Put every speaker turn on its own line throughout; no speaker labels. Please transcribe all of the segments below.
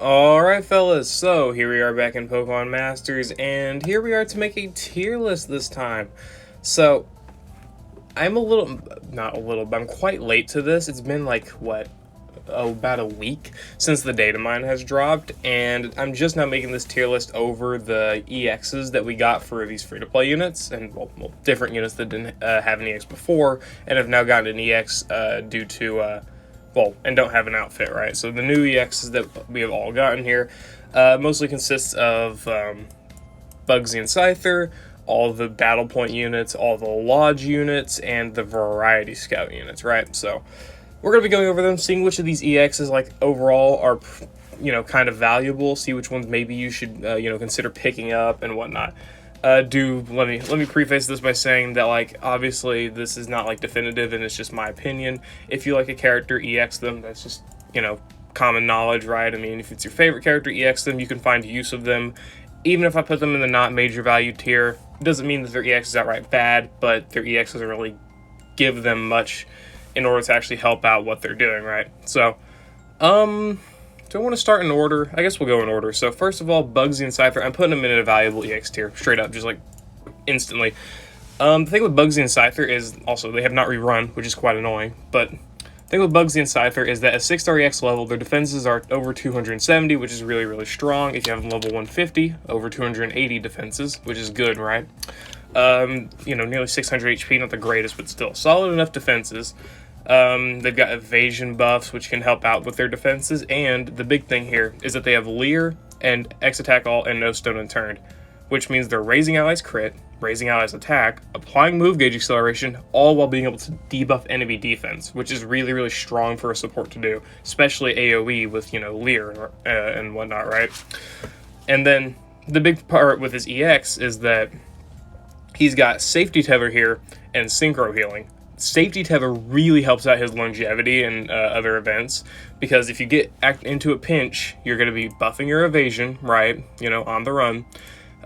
Alright fellas, so here we are back in Pokemon Masters, and here we are to make a tier list this time. So, I'm not a little, but I'm quite late to this. It's been like, about a week since the data mine has dropped, and I'm just now making this tier list over the EXs that we got for these free-to-play units, and well, different units that didn't have an EX before, and have now gotten an EX due to and don't have an outfit, right? So the new EXs that we have all gotten here mostly consists of Bugsy and Scyther, all the Battle Point units, all the Lodge units, and the Variety Scout units, right? So we're going to be going over them, seeing which of these EXs, like, overall are, kind of valuable, see which ones maybe you should, consider picking up and whatnot. Let me preface this by saying that, like, obviously this is not, like, definitive and it's just my opinion. If you like a character, EX them. That's just, common knowledge, right? I mean, if it's your favorite character, EX them. You can find use of them. Even if I put them in the not major value tier, it doesn't mean that their EX is outright bad, but their EX doesn't really give them much in order to actually help out what they're doing, right? So, do I want to start in order? I guess we'll go in order. So first of all, Bugsy and Scyther, I'm putting them in a valuable EX tier, straight up, just like instantly. The thing with Bugsy and Scyther is also they have not rerun, which is quite annoying. But the thing with Bugsy and Scyther is that at 6-star EX level, their defenses are over 270, which is really, really strong. If you have them level 150, over 280 defenses, which is good, right? Nearly 600 HP, not the greatest, but still solid enough defenses. They've got evasion buffs, which can help out with their defenses, and the big thing here is that they have Leer and X Attack All and No Stone Unturned, which means they're raising allies crit, raising allies attack, applying move gauge acceleration, all while being able to debuff enemy defense, which is really, really strong for a support to do, especially AoE with, Leer and whatnot, right? And then the big part with his EX is that he's got Safety Tether here and Synchro Healing. Safety Tether really helps out his longevity and other events, because if you get into a pinch, you're going to be buffing your evasion, right? On the run.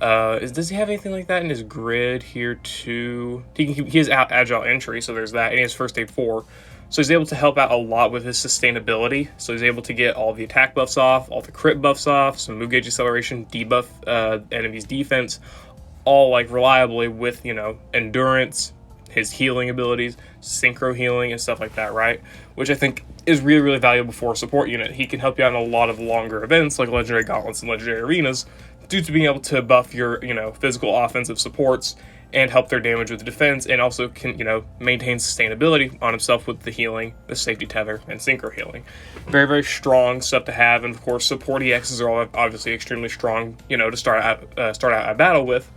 Does he have anything like that in his grid here too? He has agile entry, so there's that, and he has first aid 4. So he's able to help out a lot with his sustainability. So he's able to get all the attack buffs off, all the crit buffs off, some move gauge acceleration, debuff enemies defense, all like reliably with, endurance, his healing abilities, synchro healing, and stuff like that, right? Which I think is really, really valuable for a support unit. He can help you out in a lot of longer events, like Legendary Gauntlets and Legendary Arenas, due to being able to buff your, physical offensive supports and help their damage with the defense, and also can, maintain sustainability on himself with the healing, the Safety Tether, and Synchro Healing. Very, very strong stuff to have, and of course, support EXs are all obviously extremely strong, to start out a battle with,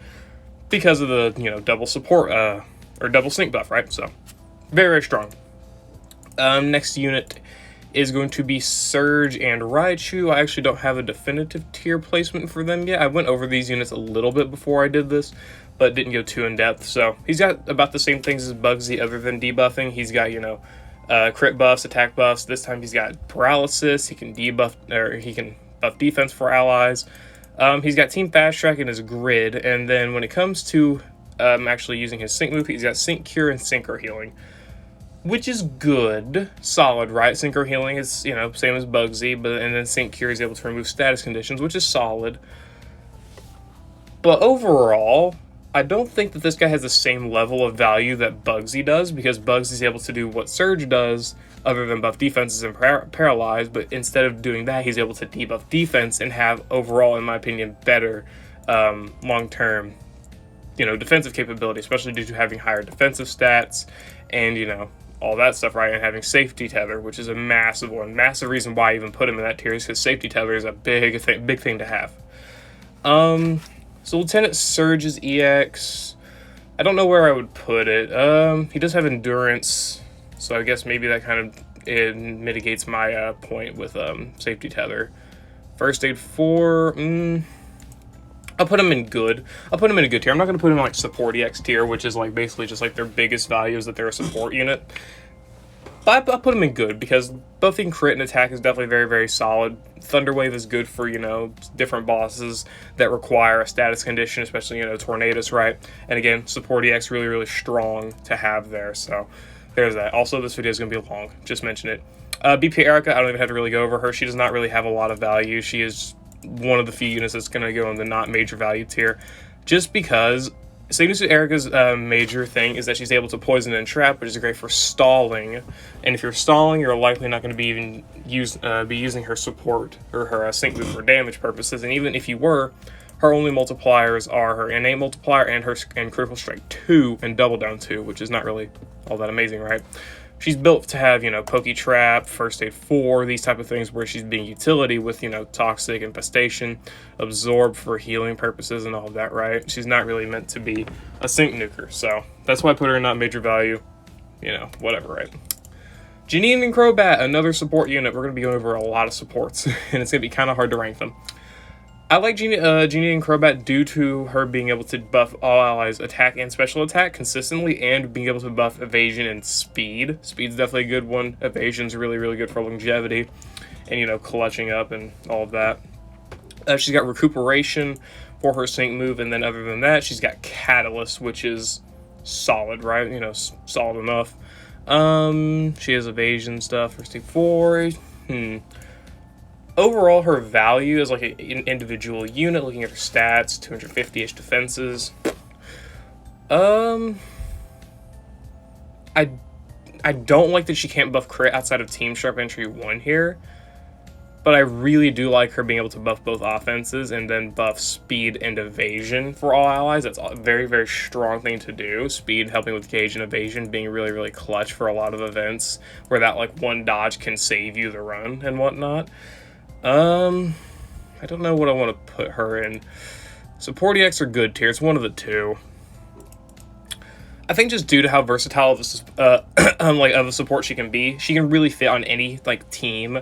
because of the, double support, or double sync buff, right? So, very, very strong. Next unit is going to be Surge and Raichu. I actually don't have a definitive tier placement for them yet. I went over these units a little bit before I did this, but didn't go too in-depth. So, he's got about the same things as Bugsy other than debuffing. He's got, crit buffs, attack buffs. This time he's got paralysis. He can debuff, or he can buff defense for allies. He's got Team Fast Track in his grid, and then when it comes to actually using his sync move, he's got Sync Cure and Synchro Healing, which is good, solid, right? Synchro Healing is, same as Bugsy, and then Sync Cure is able to remove status conditions, which is solid. But overall, I don't think that this guy has the same level of value that Bugsy does, because Bugsy's able to do what Surge does, other than buff defenses and paralyze, but instead of doing that, he's able to debuff defense and have, overall, in my opinion, better long-term defensive capability, especially due to having higher defensive stats and, all that stuff, right? And having Safety Tether, which is a massive one. Massive reason why I even put him in that tier is because Safety Tether is a big thing to have. So Lieutenant Surge's EX, I don't know where I would put it. He does have Endurance, so I guess maybe that kind of mitigates my point with Safety Tether. First Aid 4, I'll put him in good. I'll put him in a good tier. I'm not going to put him in, like, support EX tier, which is, like, basically just, like, their biggest value is that they're a support unit. But I'll put him in good, because buffing crit and attack is definitely very, very solid. Thunder Wave is good for, different bosses that require a status condition, especially, Tornadus, right? And again, support EX really, really strong to have there, so there's that. Also, this video is going to be long. Just mention it. BP Erica, I don't even have to really go over her. She does not really have a lot of value. She is one of the few units that's going to go in the not major value tier, just because Signature Erica's major thing is that she's able to poison and trap, which is great for stalling. And if you're stalling, you're likely not going to be using her support or her sync move for damage purposes. And even if you were, her only multipliers are her innate multiplier and her critical strike 2 and double down 2, which is not really all that amazing, right? She's built to have, Poke Trap, First Aid 4, these type of things where she's being utility with, Toxic, Infestation, Absorb for healing purposes and all of that, right? She's not really meant to be a sync nuker, so that's why I put her in not major value, whatever, right? Janine and Crobat, another support unit. We're going to be going over a lot of supports, and it's going to be kind of hard to rank them. I like Genie and Crobat due to her being able to buff all allies' attack and special attack consistently, and being able to buff evasion and speed. Speed's definitely a good one. Evasion's really, really good for longevity and, clutching up and all of that. She's got recuperation for her sync move, and then other than that, she's got Catalyst, which is solid, right? Solid enough. She has evasion stuff. First take 4. Overall, her value is like an individual unit, looking at her stats, 250-ish defenses. I don't like that she can't buff crit outside of Team Sharp Entry 1 here, but I really do like her being able to buff both offenses and then buff speed and evasion for all allies. That's a very, very strong thing to do. Speed helping with gauge and evasion being really, really clutch for a lot of events where that like one dodge can save you the run and whatnot. I don't know what I want to put her in. Support EX or good tier. It's one of the two. I think just due to how versatile of a support she can be, she can really fit on any team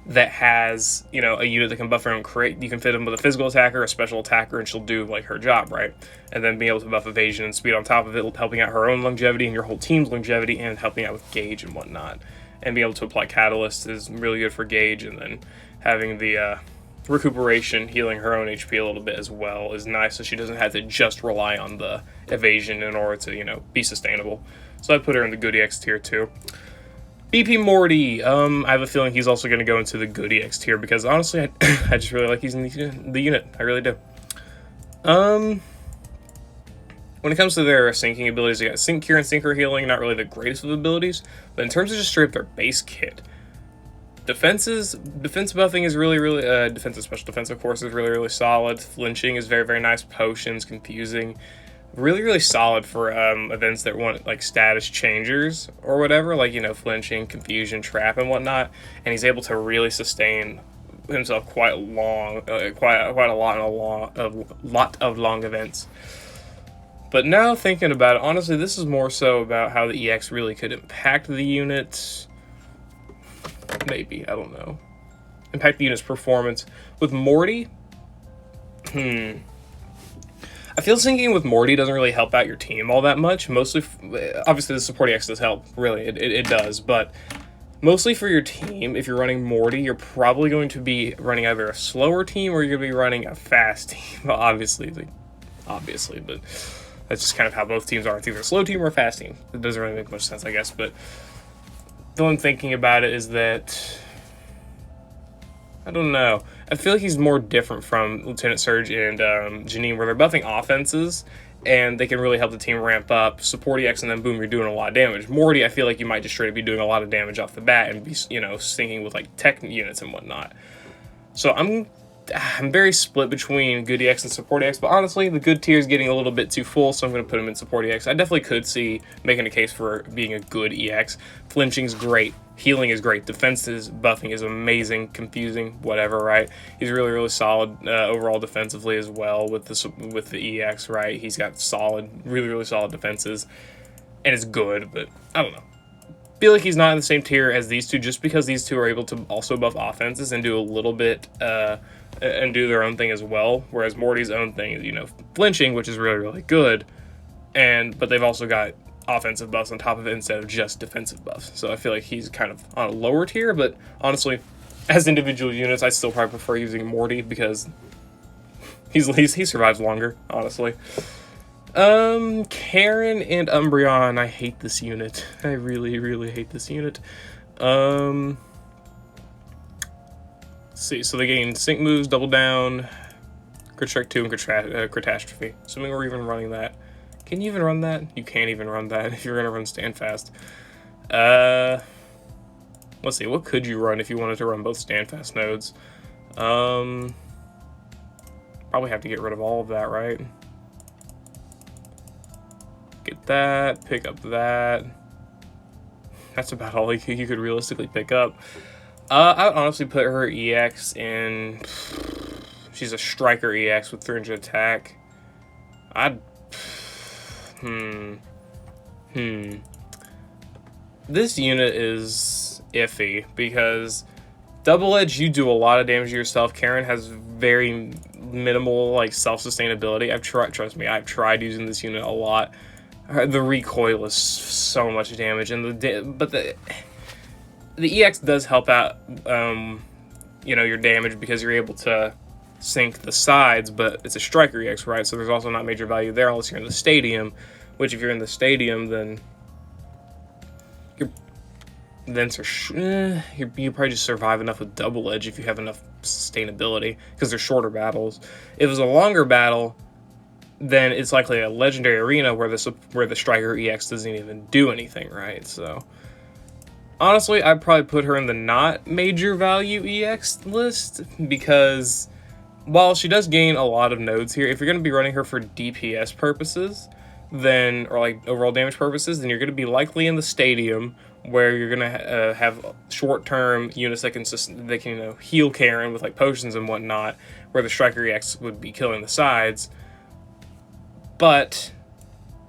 that has a unit that can buff her own crit. You can fit them with a physical attacker, a special attacker, and she'll do her job, right? And then being able to buff evasion and speed on top of it, helping out her own longevity and your whole team's longevity, and helping out with gauge and whatnot. And being able to apply Catalyst is really good for gauge, and then having the recuperation, healing her own HP a little bit as well, is nice, so she doesn't have to just rely on the evasion in order to, be sustainable. So I put her in the good EX tier too. BP Morty, I have a feeling he's also going to go into the good EX tier because honestly, I just really like he's in the unit. I really do. When it comes to their sinking abilities, they got Sync Cure and Synchro Healing, not really the greatest of abilities, but in terms of just straight up their base kit, defense buffing is really, really, defensive special defense, of course, is really, really solid. Flinching is very, very nice. Potions, confusing, really, really solid for events that want status changers or whatever, flinching, confusion, trap, and whatnot. And he's able to really sustain himself quite a lot of long events. But now thinking about it, honestly, this is more so about how the EX really could impact the unit. Maybe, I don't know. Impact the unit's performance. With Morty, I feel syncing with Morty doesn't really help out your team all that much. Mostly, obviously the support EX does help, really, it does, but mostly for your team, if you're running Morty, you're probably going to be running either a slower team or you're going to be running a fast team. Well, obviously, but that's just kind of how both teams are. It's either a slow team or a fast team. It doesn't really make much sense, I guess, but the one thinking about it is that, I don't know. I feel like he's more different from Lieutenant Surge and Janine, where they're buffing offenses, and they can really help the team ramp up. Support EX, and then boom, you're doing a lot of damage. Morty, I feel like you might just straight up be doing a lot of damage off the bat and be, syncing with tech units and whatnot. So I'm very split between good EX and support EX, but honestly, the good tier is getting a little bit too full, so I'm going to put him in support EX. I definitely could see making a case for being a good EX. Flinching's great. Healing is great. Defenses, buffing is amazing. Confusing, whatever, right? He's really, really solid overall defensively as well with the EX, right? He's got solid, really, really solid defenses, and it's good, but I don't know. Feel like he's not in the same tier as these two just because these two are able to also buff offenses and do a little bit and do their own thing as well, whereas Morty's own thing is flinching, which is really, really good, but they've also got offensive buffs on top of it instead of just defensive buffs. So I feel like he's kind of on a lower tier, but honestly, as individual units, I still probably prefer using Morty because he survives longer, honestly. Karen and Umbreon, I hate this unit. I really, really hate this unit. see, so they gain sync moves, double down, crit strike 2, and catastrophe. Assuming we're even running that. Can you even run that? You can't even run that if you're gonna run stand fast. Let's see, what could you run if you wanted to run both stand fast nodes? Probably have to get rid of all of that, right? Get that, pick up that. That's about all you could realistically pick up. I would honestly put her EX in... She's a striker EX with 300 attack. This unit is iffy because double edge, you do a lot of damage to yourself. Karen has very minimal like self-sustainability. Trust me, I've tried using this unit a lot. The recoil is so much damage, and the EX does help out, you know, your damage because you're able to sink the sides, but it's a striker EX, right? So there's also not major value there unless you're in the stadium, which if you're in the stadium, then you probably just survive enough with double edge if you have enough sustainability because they're shorter battles. If it's a longer battle, then it's likely a legendary arena where the striker EX doesn't even do anything, right? So honestly, I'd probably put her in the not major value EX list because while she does gain a lot of nodes here, if you're going to be running her for DPS purposes, then, or like overall damage purposes, then you're going to be likely in the stadium where you're going to have short-term units that can you know, heal Karen with like potions and whatnot, where the striker EX would be killing the sides. But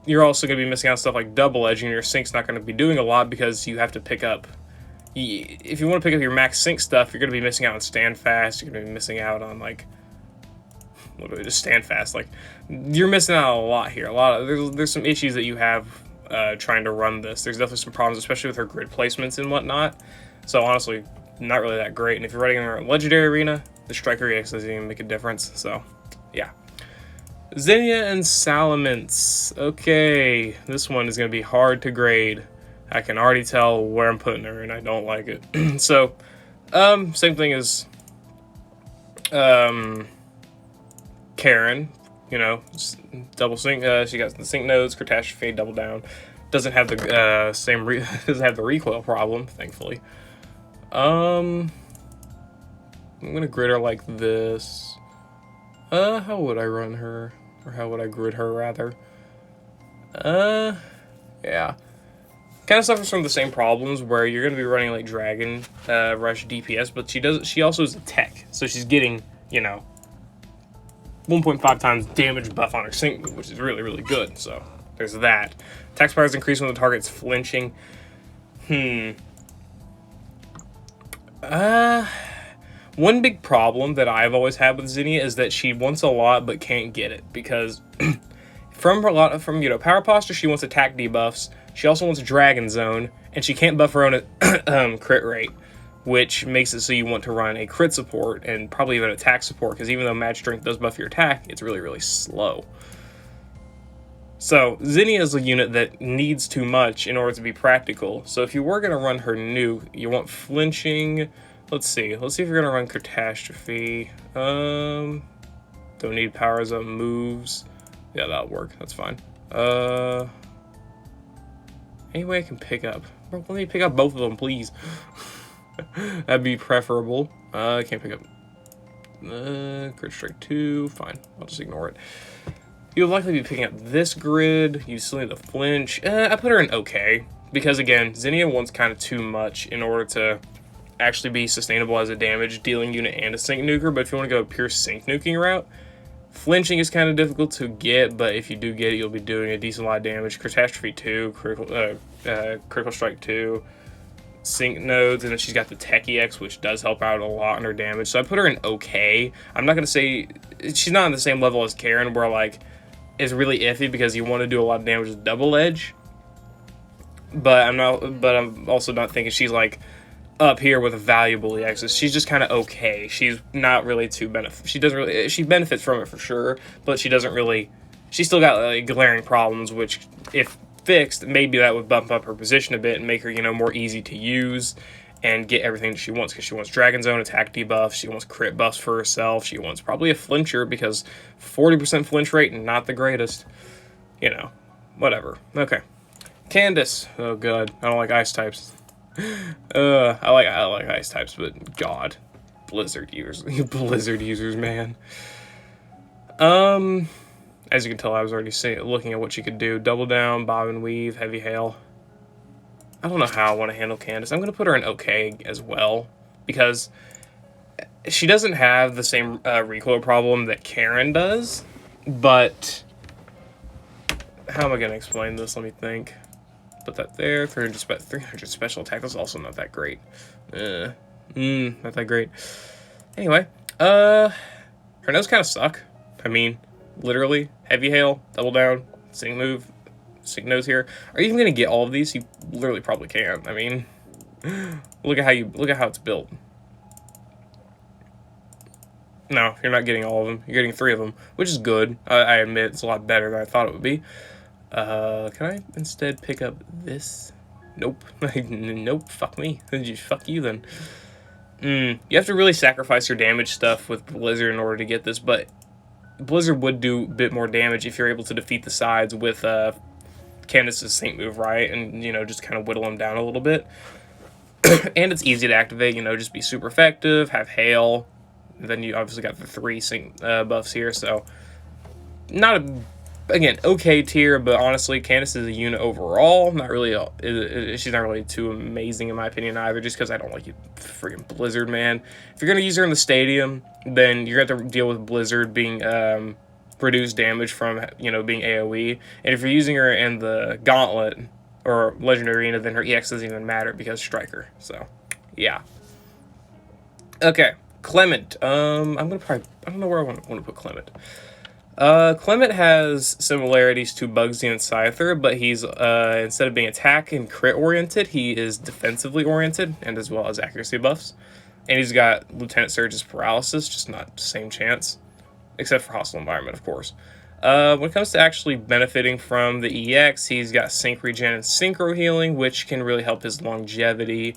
you're also going to be missing out on stuff like double edge, and your sync's not going to be doing a lot because you have to pick up... If you want to pick up your max sync stuff, you're going to be missing out on stand fast, you're going to be missing out on like... Literally just stand fast. Like, you're missing out a lot here. There's some issues that you have trying to run this. There's definitely some problems, especially with her grid placements and whatnot. So honestly, not really that great. And if you're running in a legendary arena, the striker EX doesn't even make a difference. So yeah. Zinnia and Salamence. Okay, this one is going to be hard to grade. I can already tell where I'm putting her, and I don't like it. So, same thing as Karen, you know, double sync. She got the sync nodes, catastrophe, double down. Doesn't have the doesn't have the recoil problem, thankfully. I'm gonna grid her like this. How would I run her? Or how would I grid her, rather? Yeah. Kind of suffers from the same problems where you're going to be running like Dragon Rush DPS, but she also is a tech, so she's getting, you know, 1.5 times damage buff on her sync move, which is really, really good, so there's that. Attack power is increased when the target's flinching. One big problem that I've always had with Zinnia is that she wants a lot but can't get it because from you know, Power Posture, she wants attack debuffs. She also wants Dragon Zone, and she can't buff her own crit rate, which makes it so you want to run a crit support and probably even attack support because even though Mad Strength does buff your attack, it's really, really slow. So Zinnia is a unit that needs too much in order to be practical. So if you were going to run her nuke, you want flinching. Let's see if you're gonna run catastrophe. Don't need powers up moves. Yeah, that'll work. That's fine. Any way I can pick up? Bro, let me pick up both of them, please. That'd be preferable. I can't pick up. Crit strike 2. Fine. I'll just ignore it. You'll likely be picking up this grid. You still need to flinch. I put her in okay because again, Zinnia wants kind of too much in order to actually be sustainable as a damage dealing unit and a sync nuker. But if you want to go a pure sync nuking route, flinching is kind of difficult to get, but if you do get it, you'll be doing a decent lot of damage. Catastrophe 2, critical strike 2, sync nodes, and then she's got the Tech EX, which does help out a lot on her damage. So I put her in okay. I'm not going to say she's not on the same level as Karen where like it's really iffy because you want to do a lot of damage with double edge, but I'm also not thinking she's like up here with a valuable EXs. She's just kind of okay. She's not really too she benefits from it for sure, but she's still got like glaring problems, which if fixed, maybe that would bump up her position a bit and make her, you know, more easy to use and get everything she wants, because she wants Dragon Zone attack debuffs, she wants crit buffs for herself, she wants probably a flincher, because 40% flinch rate, not the greatest. You know, whatever. Okay. Candace. Oh god, I don't like ice types. I like ice types, but god. Blizzard users. Blizzard users, man. As you can tell, I was already looking at what she could do. Double down, bob and weave, heavy hail. I don't know how I want to handle Candace. I'm going to put her in okay as well, because she doesn't have the same recoil problem that Karen does, but how am I going to explain this? Let me think. Put that there. 300 special attack. That's also not that great. Not that great. Anyway, her nose kind of suck. I mean, literally, heavy hail, double down, sync move, sync nose here. Are you even gonna get all of these? You literally probably can't. I mean, look at how it's built. No, you're not getting all of them. You're getting 3 of them, which is good. I admit it's a lot better than I thought it would be. Can I instead pick up this? Nope. Nope. Fuck me. Fuck you then. You have to really sacrifice your damage stuff with Blizzard in order to get this, but Blizzard would do a bit more damage if you're able to defeat the sides with Candace's Saint move, right? And, you know, just kind of whittle them down a little bit. And it's easy to activate, you know, just be super effective, have hail. Then you obviously got the 3 sync buffs here, so not a, again, okay tier, but honestly, Candace is a unit overall. Not really, she's not really too amazing in my opinion either, just because I don't like you freaking Blizzard, man. If you're going to use her in the stadium, then you're going to have to deal with Blizzard being reduced damage from, you know, being AoE. And if you're using her in the Gauntlet or Legendary Arena, then her EX doesn't even matter because Striker. So, yeah. Okay, Clement. I'm going to probably, I don't know where I want to put Clement. Clement has similarities to Bugsy and Scyther, but he's, instead of being attack and crit oriented, he is defensively oriented, and as well as accuracy buffs. And he's got Lieutenant Surge's paralysis, just not the same chance. Except for hostile environment, of course. When it comes to actually benefiting from the EX, he's got Sync Regen and Synchro Healing, which can really help his longevity.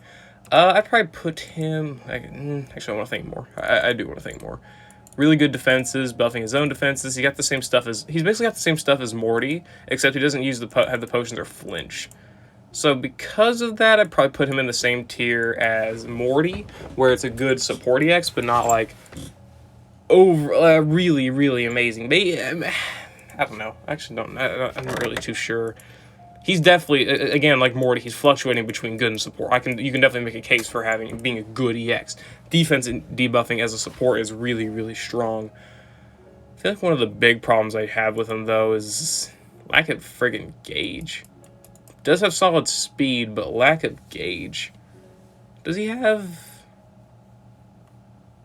I'd probably put him, actually I want to think more. I do want to think more. Really good defenses, buffing his own defenses. He's basically got the same stuff as Morty, except he doesn't use have the potions or flinch. So because of that, I'd probably put him in the same tier as Morty, where it's a good support EX, but not like over really, really amazing. Maybe, I don't know. I actually don't. I'm not really too sure. He's definitely, again, like Morty, he's fluctuating between good and support. You can definitely make a case for being a good EX. Defense and debuffing as a support is really, really strong. I feel like one of the big problems I have with him, though, is lack of friggin' gauge. Does have solid speed, but lack of gauge. Does he have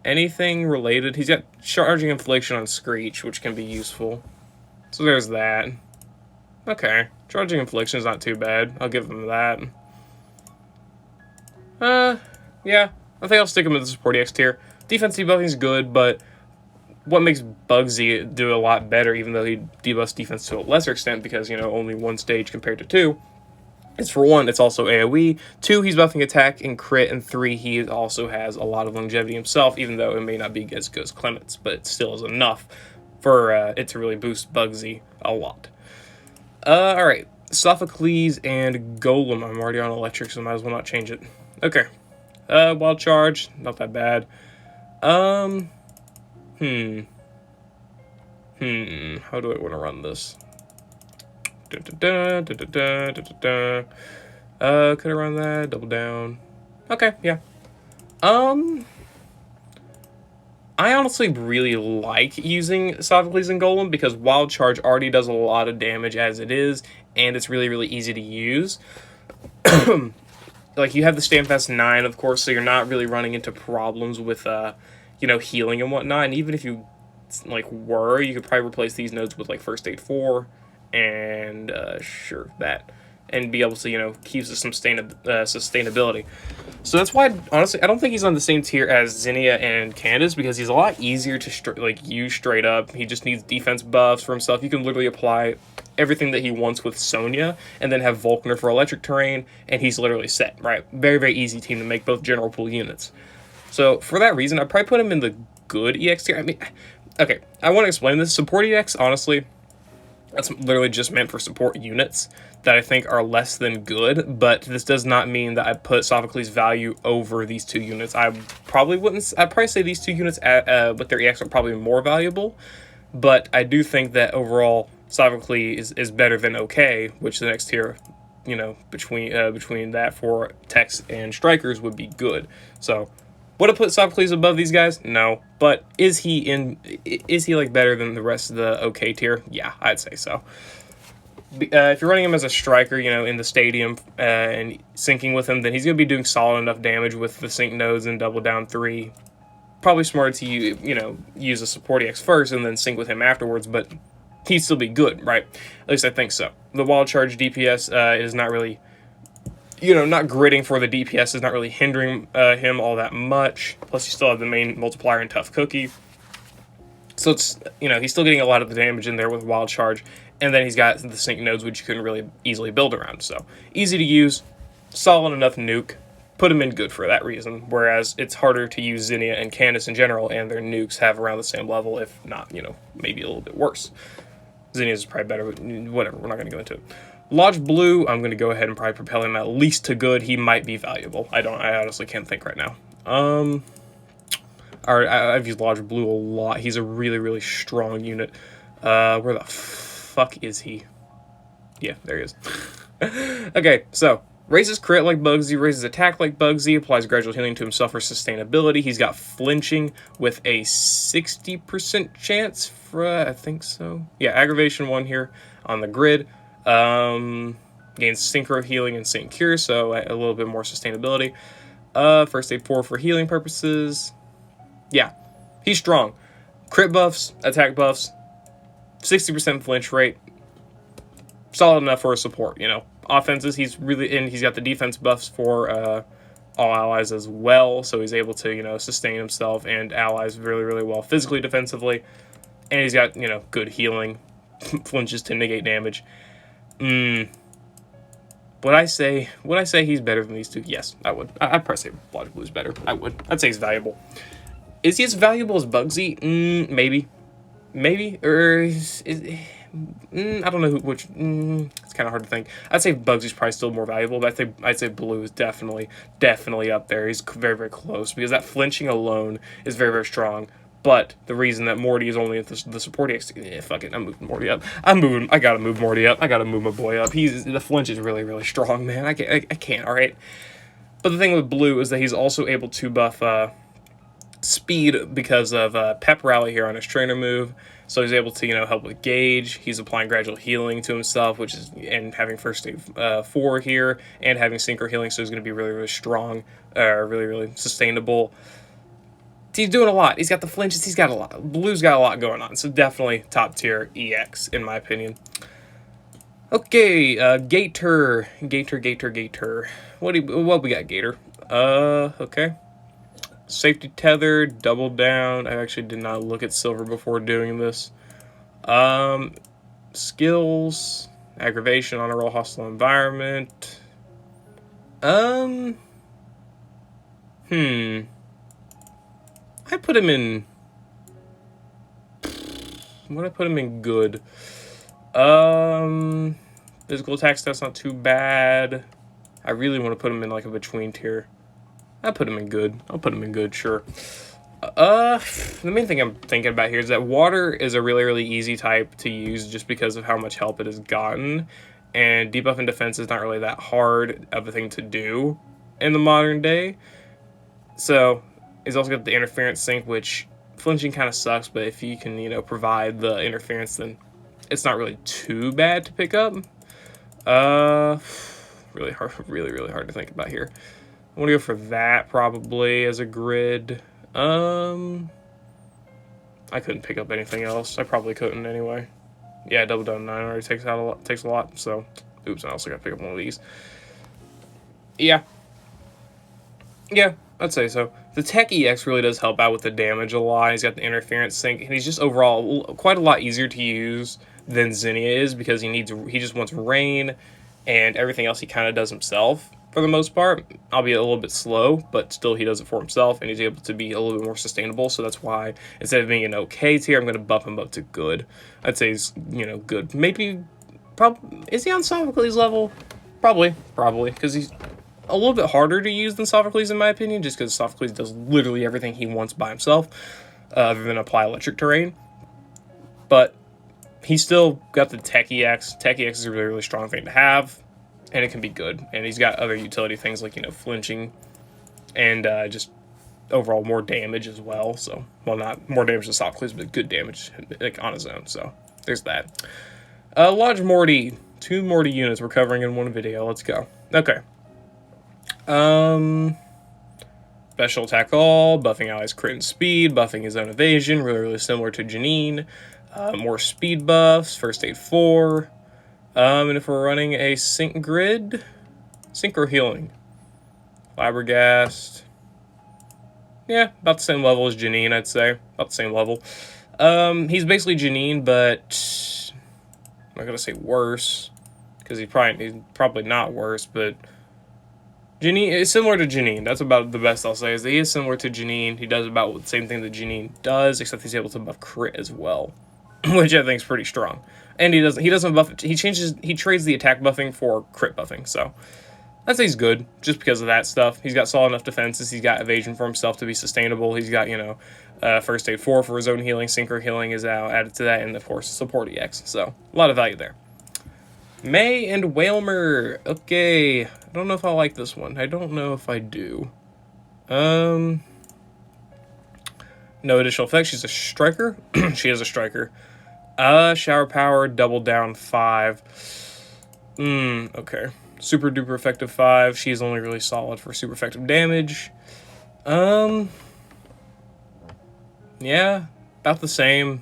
anything related? He's got Charging Infliction on Screech, which can be useful. So there's that. Okay. Charging Infliction is not too bad. I'll give him that. Yeah. I think I'll stick him in the support EX tier. Defense debuffing is good, but what makes Bugsy do a lot better, even though he debuffs defense to a lesser extent, because, you know, only 1 stage compared to 2, is for 1, it's also AoE. 2, he's buffing attack and crit, and 3, he also has a lot of longevity himself, even though it may not be as good as Clement's, but it still is enough for it to really boost Bugsy a lot. Alright, Sophocles and Golem. I'm already on electric, so might as well not change it. Okay. Wild Charge, not that bad. How do I want to run this? Could I run that? Double down. Okay, yeah. I honestly really like using Sophocles and Golem because Wild Charge already does a lot of damage as it is, and it's really, really easy to use. Like, you have the Standfast 9, of course, so you're not really running into problems with, you know, healing and whatnot. And even if you, like, you could probably replace these nodes with, like, First Aid 4 and, sure, that. And be able to, you know, keep some sustainability. So that's why, honestly, I don't think he's on the same tier as Zinnia and Candace because he's a lot easier to, use straight up. He just needs defense buffs for himself. You can literally apply everything that he wants with Sonya, and then have Volkner for electric terrain, and he's literally set, right? Very, very easy team to make both general pool units. So for that reason, I'd probably put him in the good EX tier. I mean, okay, I want to explain this. Support EX, honestly, that's literally just meant for support units that I think are less than good, but this does not mean that I put Sophocles' value over these two units. I'd probably say these two units with their EX are probably more valuable, but I do think that overall Sophocles is better than OK, which the next tier, you know, between that for techs and strikers would be good. So would I put Sophocles above these guys? No. But is he like better than the rest of the OK tier? Yeah, I'd say so. If you're running him as a striker, you know, in the stadium and syncing with him, then he's going to be doing solid enough damage with the sync nodes and double down 3. Probably smarter to use a support EX first and then sync with him afterwards, but he'd still be good, right? At least I think so. The wild charge DPS is not really, not gritting for the DPS is not really hindering him all that much. Plus, you still have the main multiplier in Tough Cookie. So it's, he's still getting a lot of the damage in there with wild charge. And then he's got the sync nodes, which you couldn't really easily build around. So easy to use, solid enough nuke. Put him in good for that reason. Whereas it's harder to use Zinnia and Candace in general, and their nukes have around the same level, if not, maybe a little bit worse. Zinnia's is probably better, but whatever, we're not going to go into it. Lodge Blue, I'm going to go ahead and probably propel him at least to good. He might be valuable. I honestly can't think right now. Alright, I've used Lodge Blue a lot. He's a really, really strong unit. Where the fuck is he? Yeah, there he is. Okay, so raises crit like Bugsy, raises attack like Bugsy, applies gradual healing to himself for sustainability. He's got flinching with a 60% chance for, I think so. Yeah, aggravation 1 here on the grid. Gains synchro healing and sync cure, so a little bit more sustainability. First aid 4 for healing purposes. Yeah, he's strong. Crit buffs, attack buffs, 60% flinch rate. Solid enough for a support, Offenses, he's got the defense buffs for all allies as well, so he's able to, sustain himself and allies really, really well physically, defensively. And he's got, good healing, flinches to negate damage. Would I say he's better than these two? Yes, I would. I'd probably say Lodge Blue's better. I would. I'd say he's valuable. Is he as valuable as Bugsy? Maybe. Or I don't know which. It's kind of hard to think. I'd say Bugsy's probably still more valuable, but I'd say Blue is definitely up there. He's very, very close because that flinching alone is very, very strong. But the reason that Morty is only at the support EX, fuck it, I'm moving Morty up. I gotta move Morty up. I gotta move my boy up. The flinch is really, really strong, man. I can't. All right. But the thing with Blue is that he's also able to buff speed because of Pep Rally here on his trainer move. So he's able to, help with gauge. He's applying gradual healing to himself, and having first aid 4 here, and having synchro healing, so he's going to be really, really strong, really, really sustainable. He's doing a lot. He's got the flinches. He's got a lot. Blue's got a lot going on. So definitely top tier EX, in my opinion. Okay, Gator. What we got, Gator? Okay. Safety tether, double down. I actually did not look at silver before doing this. Skills, aggravation on a roll, hostile environment. I put him in. What I put him in good. Physical attack stats not too bad. I really want to put him in like a between tier. I put him in good. I'll put him in good, sure. The main thing I'm thinking about here is that water is a really, really easy type to use just because of how much help it has gotten. And debuff and defense is not really that hard of a thing to do in the modern day. So, he's also got the interference sync, which flinching kind of sucks, but if you can, provide the interference, then it's not really too bad to pick up. Really hard to think about here. I want to go for that probably as a grid. I couldn't pick up anything else. I probably couldn't anyway. Yeah, double down 9 already takes a lot. So, oops, I also got to pick up one of these. Yeah, I'd say so. The Tech EX really does help out with the damage a lot. He's got the interference sync, and he's just overall quite a lot easier to use than Zinnia is, because he just wants rain, and everything else he kind of does himself for the most part, albeit a little bit slow, but still he does it for himself, and he's able to be a little bit more sustainable. So that's why instead of being an okay tier, I'm going to buff him up to good. I'd say he's, you know, good. Maybe, probably, is he on Sophocles level? Probably, because he's a little bit harder to use than Sophocles in my opinion, just because Sophocles does literally everything he wants by himself, other than apply electric terrain. But he's still got the Tech EX. Tech EX is a really, really strong thing to have, and it can be good. And he's got other utility things like, you know, flinching and just overall more damage as well. So, well, not more damage than Sophocles, but good damage like on his own. So there's that. Lodge Morty. 2 Morty units we're covering in one video. Let's go. Okay. Special attack all, buffing allies crit and speed, buffing his own evasion, really, really similar to Janine. More speed buffs, first aid 4. And if we're running a sync grid, synchro healing. Flabbergast. Yeah, about the same level as Janine, I'd say. About the same level. He's basically Janine, but I'm not gonna say worse, because he's probably not worse, but Janine is similar to Janine. That's about the best I'll say, is that he is similar to Janine. He does about the same thing that Janine does, except he's able to buff crit as well, which I think is pretty strong. And he doesn't buff, he trades the attack buffing for crit buffing, so I'd say he's good, just because of that stuff. He's got solid enough defenses, he's got evasion for himself to be sustainable, he's got, you know, first aid 4 for his own healing, synchro healing is added to that, and of course support EX, so a lot of value there. May and Whalmer. Okay, I don't know if I like this one. I don't know if I do. No additional effects. She's a striker. She is a striker. Shower power, double down 5. Okay. Super duper effective 5. She's only really solid for super effective damage. Yeah, about the same.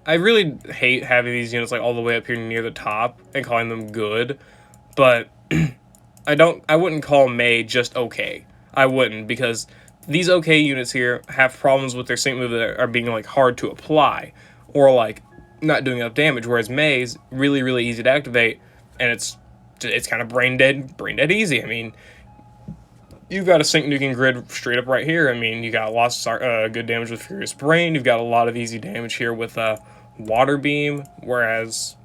I really hate having these units like all the way up here near the top and calling them good, but I wouldn't call May just okay. I wouldn't, because these okay units here have problems with their sync move that are being like hard to apply or like not doing enough damage, whereas May's really, really easy to activate, and it's kind of brain dead easy. I mean, you've got a sync nuking grid straight up right here. I mean, you got lots of good damage with Furious Brain. You've got a lot of easy damage here with Water Beam, whereas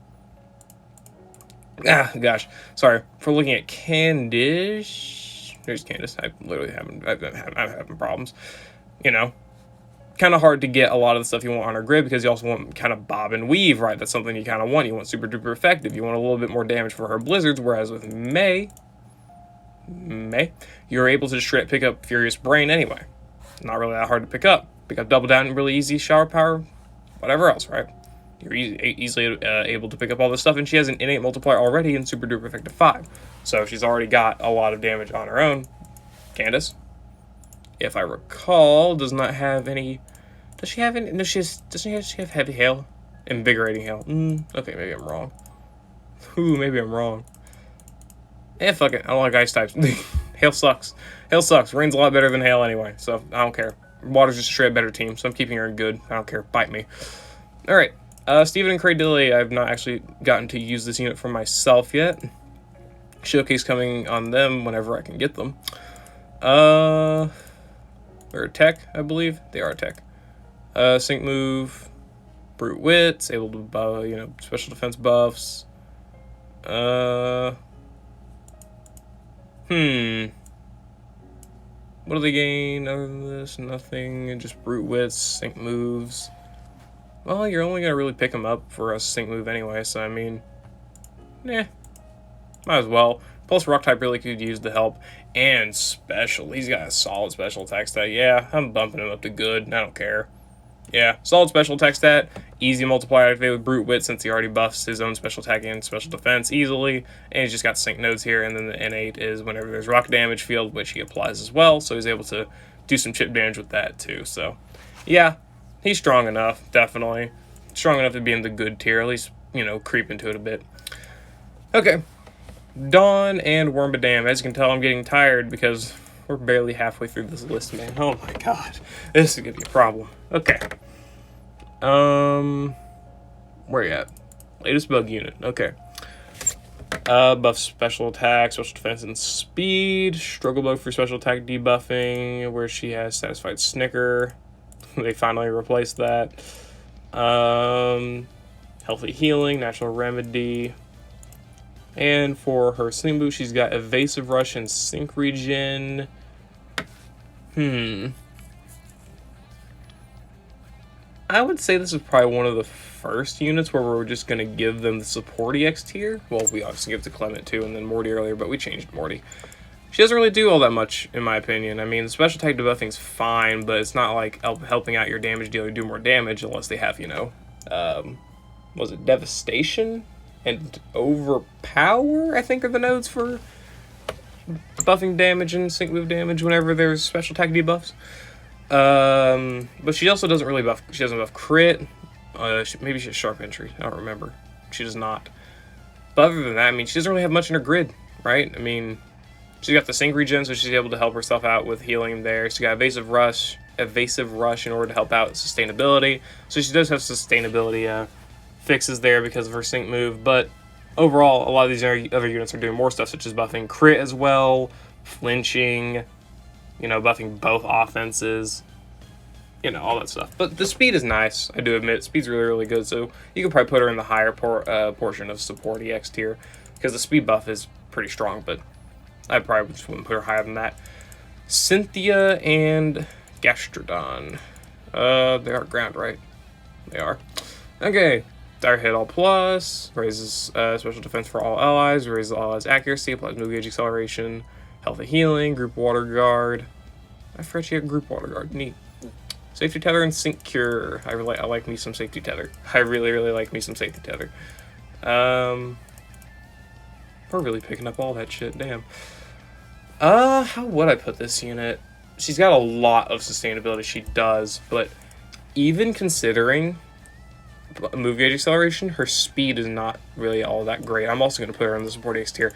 gosh, sorry, if we're looking at Candice, there's Candice. I'm having problems, you know. Kind of hard to get a lot of the stuff you want on her grid, because you also want kind of bob and weave, right? That's something you kind of want. You want super duper effective. You want a little bit more damage for her blizzards, whereas with May, you're able to straight pick up Furious Brain anyway. Not really that hard to pick up. Pick up double down, really easy, shower power, whatever else, right? You're easily able to pick up all this stuff, and she has an innate multiplier already in super duper effective 5. So she's already got a lot of damage on her own. Candice, if I recall, does not have any. Does she have any? No, doesn't she have heavy hail? Invigorating hail. Okay, maybe I'm wrong. Maybe I'm wrong. Fuck it. I don't like ice types. Hail sucks. Hail sucks. Rain's a lot better than hail anyway, so I don't care. Water's just a straight better team, so I'm keeping her in good. I don't care. Bite me. Alright. Steven and Cradilly, I've not actually gotten to use this unit for myself yet. Showcase coming on them whenever I can get them. They're a tech, I believe. They are a tech. Sync move, brute wits, able to, you know, special defense buffs. What do they gain other than this? Nothing, just brute wits, sync moves. Well, you're only gonna really pick them up for a sync move anyway, so I mean, might as well. Plus, rock type really could use the help, and special. He's got a solid special attack stat. Yeah, I'm bumping him up to good. I don't care. Yeah, solid special attack stat. Easy multiplier activate with brute wit, since he already buffs his own special attack and special defense easily. And he's just got sync nodes here, and then the N8 is whenever there's rock damage field, which he applies as well. So he's able to do some chip damage with that too. So yeah, he's strong enough, definitely. Strong enough to be in the good tier, at least, you know, creep into it a bit. Okay. Dawn and Wormadam. As you can tell, I'm getting tired because we're barely halfway through this list, man. Oh my god. This is gonna be a problem. Okay. Where you at? Latest bug unit. Okay. Buff special attack, special defense, and speed. Struggle bug for special attack debuffing, where she has satisfied snicker. They finally replaced that. Healthy healing, natural remedy. And for her sling boost, she's got evasive rush and sync regen. I would say this is probably one of the first units where we're just going to give them the support EX tier. Well, we obviously give it to Clement too, and then Morty earlier, but we changed Morty. She doesn't really do all that much, in my opinion. I mean, the special attack debuffing is fine, but it's not like helping out your damage dealer do more damage unless they have, you know, was it Devastation and Overpower, I think are the nodes for buffing damage and sync move damage whenever there's special attack debuffs. But she also doesn't really buff, she doesn't buff crit. Maybe she has sharp entry, I don't remember. She does not. But other than that, I mean, she doesn't really have much in her grid, right? I mean, she's got the sync regen, so she's able to help herself out with healing there. She's got evasive rush in order to help out sustainability. So she does have sustainability fixes there because of her sync move, but overall, a lot of these other units are doing more stuff, such as buffing crit as well, flinching, you know, buffing both offenses, you know, all that stuff. But the speed is nice, I do admit. Speed's really, really good, so you can probably put her in the higher portion of support EX tier, because the speed buff is pretty strong, but I probably just wouldn't put her higher than that. Cynthia and Gastrodon. They are ground, right? They are. Okay. Dire Hit All Plus, raises special defense for all allies, raises all allies' accuracy, applies move gauge acceleration, healthy healing, group water guard. I forgot she had group water guard. Neat. Safety tether and sync cure. I like me some safety tether. I really, really like me some safety tether. We're really picking up all that shit. Damn. How would I put this unit? She's got a lot of sustainability. She does, but even considering move gauge acceleration, her speed is not really all that great. I'm also going to put her in the support X tier.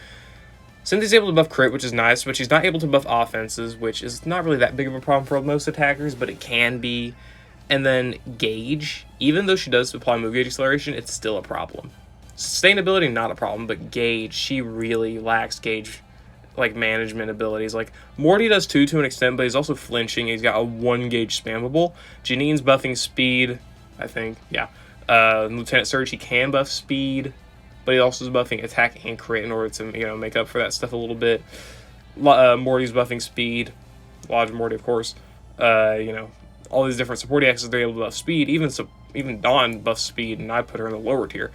Cynthia's able to buff crit, which is nice, but she's not able to buff offenses, which is not really that big of a problem for most attackers, but it can be. And then gauge, even though she does apply move gauge acceleration, it's still a problem. Sustainability, not a problem, but gauge, she really lacks gauge, like, management abilities. Like, Morty does too, to an extent, but he's also flinching. He's got a 1 gauge spammable. Janine's buffing speed, I think, yeah. Lieutenant Surge, he can buff speed, but he also is buffing attack and crit in order to, you know, make up for that stuff a little bit. Morty's buffing speed. Lodge Morty, of course. You know, all these different support axes, they're able to buff speed. Even Dawn buffs speed, and I put her in the lower tier.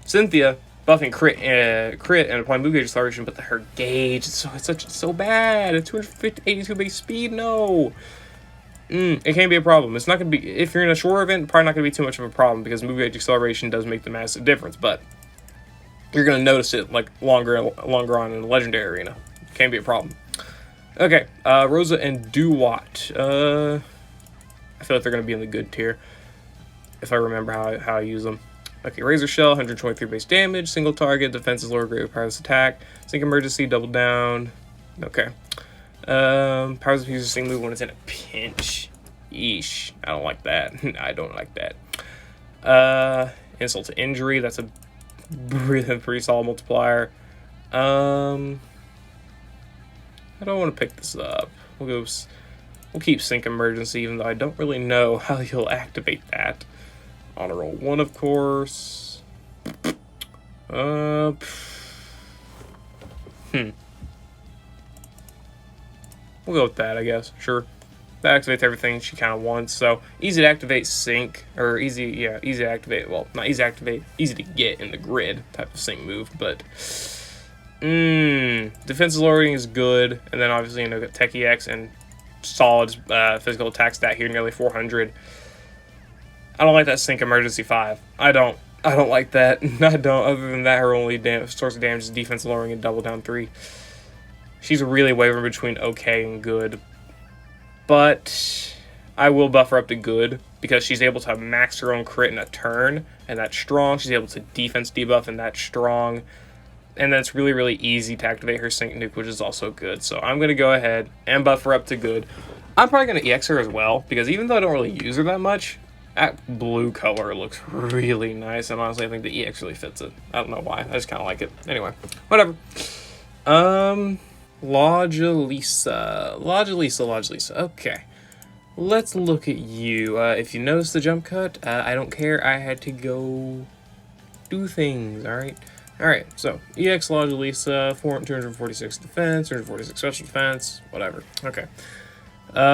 Cynthia, buffing crit and applying move gauge acceleration, but her gauge, it's so bad. A 282 base speed, no. It can be a problem. It's not going to be, if you're in a short event, probably not going to be too much of a problem because move gauge acceleration does make the massive difference, but you're going to notice it like longer on in the legendary arena. Can be a problem. Okay, Rosa and Duwat. I feel like they're going to be in the good tier if I remember how I use them. Okay, Razor Shell, 123 base damage, single target, defense is lower grade with Powerless Attack, Sync Emergency, double down. Okay. Powers of Fusion Sync move when it's in a pinch. Yeesh. I don't like that. I don't like that. Insult to Injury, that's a pretty solid multiplier. I don't want to pick this up. We'll keep Sync Emergency, even though I don't really know how you'll activate that. Honor Roll 1, of course. We'll go with that, I guess. Sure. That activates everything she kind of wants. So, easy to activate sync, or easy to activate, well, not easy to activate, easy to get in the grid type of sync move, but defensive lowering is good, and then obviously, you know, got Tech EX and solid physical attack stat here, nearly 400. I don't like that Sync Emergency 5. I don't like that. I don't. Other than that, her only source of damage is defense lowering and double down 3. She's really wavering between okay and good. But I will buff her up to good because she's able to max her own crit in a turn, and that's strong. She's able to defense debuff, and that's strong. And that's really, really easy to activate her Sync Nuke, which is also good. So I'm going to go ahead and buff her up to good. I'm probably going to EX her as well, because even though I don't really use her that much, That blue color looks really nice, and honestly, I think the EX really fits it. I don't know why. I just kind of like it. Anyway, whatever. Lodgelisa. Okay. Let's look at you. If you notice the jump cut, I don't care. I had to go do things, alright? Alright, so EX Lodgelisa, 246 defense, 246 special defense, whatever. Okay.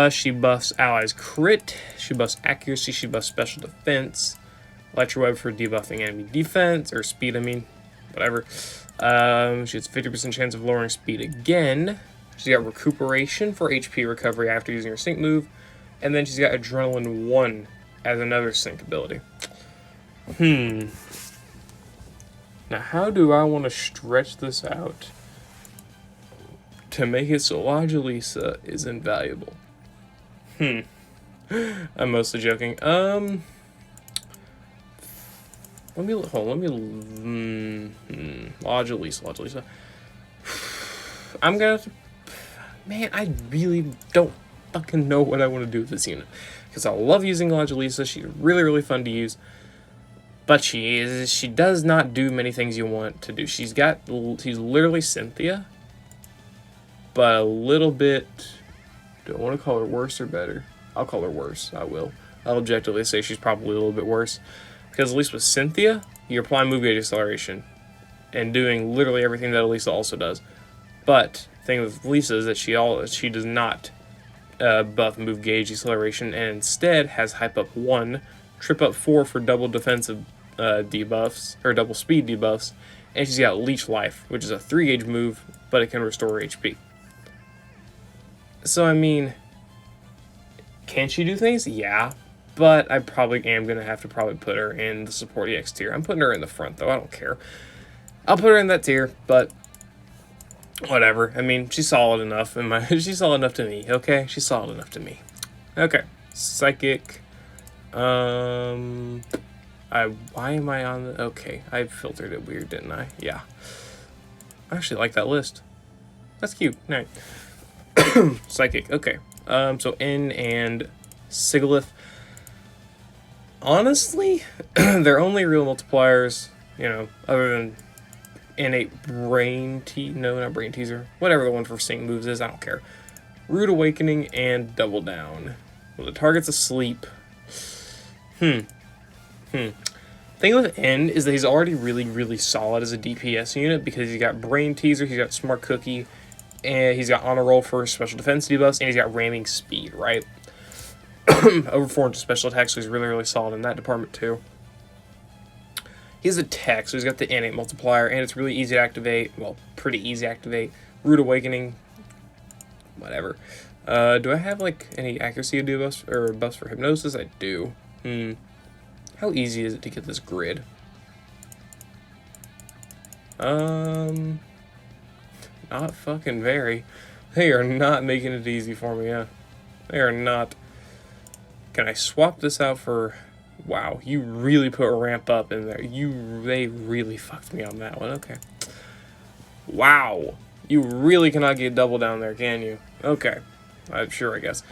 She buffs allies crit, she buffs accuracy, she buffs special defense, Electro Web for debuffing enemy defense, or speed, I mean, whatever. She has 50% chance of lowering speed again. She's got recuperation for HP recovery after using her sync move, and then she's got Adrenaline 1 as another sync ability. Now, how do I want to stretch this out to make it so Lodgelisa is invaluable? I'm mostly joking. Lodgelisa. I'm gonna have to, man, I really don't fucking know what I want to do with this unit. Because I love using Lodgelisa, she's really, really fun to use. But she does not do many things you want to do. She's literally Cynthia, but a little bit. Do I want to call her worse or better? I'll call her worse. I will. I'll objectively say she's probably a little bit worse, because at least with Cynthia, you're applying move gauge acceleration and doing literally everything that Elisa also does. But the thing with Lisa is that she does not buff move gauge acceleration, and instead has hype up 1, trip up 4 for double defensive debuffs, or double speed debuffs, and she's got Leech Life, which is a 3 gauge move, but it can restore HP. So, I mean, can she do things? Yeah, but I probably am going to have to put her in the support EX tier. I'm putting her in the front, though. I don't care. I'll put her in that tier, but whatever. I mean, she's solid enough. She's solid enough to me, okay? She's solid enough to me. Okay, Psychic. Why am I on the... Okay, I filtered it weird, didn't I? Yeah. I actually like that list. That's cute. Nice. Psychic, okay. So N and Sigalith. Honestly, they're only real multipliers, you know, other than innate brain no, not brain teaser. Whatever the one for sync moves is, I don't care. Rude Awakening and Double Down. Well, the target's asleep. Thing with N is that he's already really, really solid as a DPS unit, because he's got Brain Teaser, he's got Smart Cookie, and he's got Honor Roll for special defense debuffs, and he's got Ramming Speed, right? Over 400 special attacks, so he's really, really solid in that department too. He's a tech, so he's got the innate multiplier, and it's really easy to activate. Well, pretty easy to activate. Rude Awakening, whatever. Do I have like any accuracy debuffs or buffs for Hypnosis? I do. How easy is it to get this grid? Not fucking very. They are not making it easy for me, yeah. They are not. Can I swap this out for... Wow, you really put a ramp up in there. They really fucked me on that one, okay. Wow. You really cannot get double down there, can you? Okay. Sure, I guess.